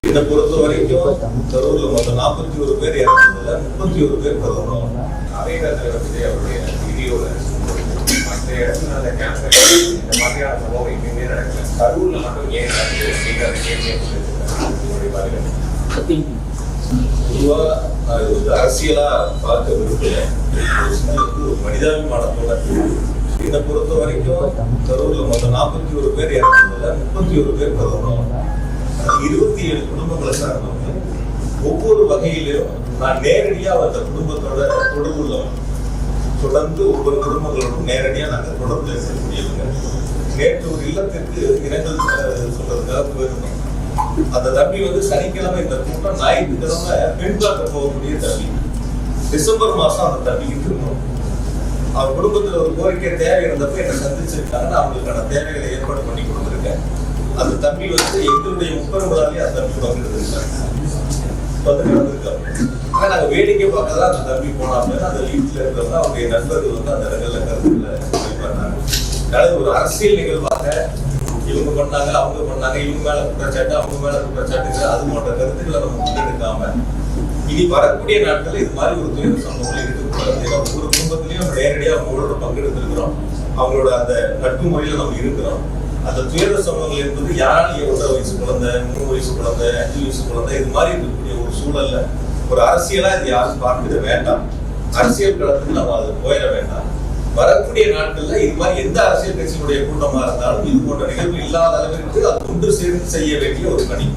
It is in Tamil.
இதை பொறுத்த வரைக்கும் கரூர்ல மொத்தம் 41 பேர் இறந்ததுல 31 பேர் கரூர். அதே நேரத்தில் வந்து அவருடைய வீடியோல மற்ற இடத்துல அந்த கேன்சர் இந்த மாதிரியான சம்பவம் எங்கேயுமே நடக்கல, கரூர்ல மட்டும் ஏன் நடக்குது அப்படிங்கிற கேள்வியை பதில். பொதுவா அது வந்து அரசியலா பார்க்க விரும்பல, ஒரு மனிதாபிமானத்தோட. இதை பொறுத்த வரைக்கும் கரூர்ல மொத்தம் 41 பேர் இறந்ததுல 31 பேர் கரூர். 27 குடும்பங்களை சார்ந்தவங்க. ஒவ்வொரு வகையிலும் நான் நேரடியா அந்த குடும்பத்தோட தொடர்பு உள்ளவன். தொடர்ந்து ஒவ்வொரு குடும்பங்களோடும் நேரடியா நாங்கள் தொடர்பு இருக்கக்கூடியவங்க. நேற்று ஒரு இல்லத்திற்கு இரங்கல் சொல்றதுக்காக போயிருந்தோம். அந்த தம்பி வந்து சனிக்கிழமை இந்த கூட்டம், ஞாயிற்றுக்கிழமை பெண் பார்க்க போகக்கூடிய தம்பி. டிசம்பர் மாசம் அந்த தம்பிக்கு திரும்பணும். அவர் குடும்பத்துல ஒரு கோரிக்கை தேவை இருந்தப்ப என்னை சந்திச்சிருக்காங்க. நான் அவங்களுக்கான தேவைகளை ஏற்பாடு பண்ணி கொடுத்துருக்கேன். அந்த தம்பி வந்து எங்களுடைய முப்பெருமாளே அந்த தம்பி பங்கெடுத்திருக்காங்க. ஆனா நாங்க வேடிக்கை பார்க்கதான் அந்த தம்பி போனாங்க. அந்த வீட்டுல இருக்கிறவங்க அவருடைய நண்பர்கள் வந்து அந்த இடங்கள்ல கருத்துல பண்ணாங்க. ஒரு அரசியல் நிகழ்வாக இவங்க பண்ணாங்க, அவங்க பண்ணாங்க, இவங்க மேல குற்றச்சாட்டு, அவங்க மேல குற்றச்சாட்டு, அது போன்ற கருத்துக்களை நம்ம முன்னெடுக்காம இனி வரக்கூடிய நாட்கள் இது மாதிரி ஒரு துயர சம்பவங்கள் இருக்கக்கூடாது. ஏன்னா ஒவ்வொரு குடும்பத்திலையும் நேரடியாக அவங்களோட பங்கெடுத்திருக்கிறோம். அவங்களோட அந்த நட்பு முறையில நம்ம இருக்கிறோம். அந்த துயர சம்பவங்கள் என்பது யாராலும் 1.5 வயசு குழந்தை, 3 வயசு குழந்தை, 5 வயசு குழந்தை, இது மாதிரி இருக்கக்கூடிய ஒரு சூழல்ல ஒரு அரசியலா இது யாரும் பார்க்கிட வேண்டாம். அரசியல் களத்துக்கு நம்ம அது போயிட வேண்டாம். வரக்கூடிய நாட்கள்ல இது மாதிரி எந்த அரசியல் கட்சியினுடைய கூட்டமா இருந்தாலும் இது போன்ற நிகழ்வு இல்லாத அளவிற்கு அது ஒன்று சேர்ந்து செய்ய வேண்டிய ஒரு பணி.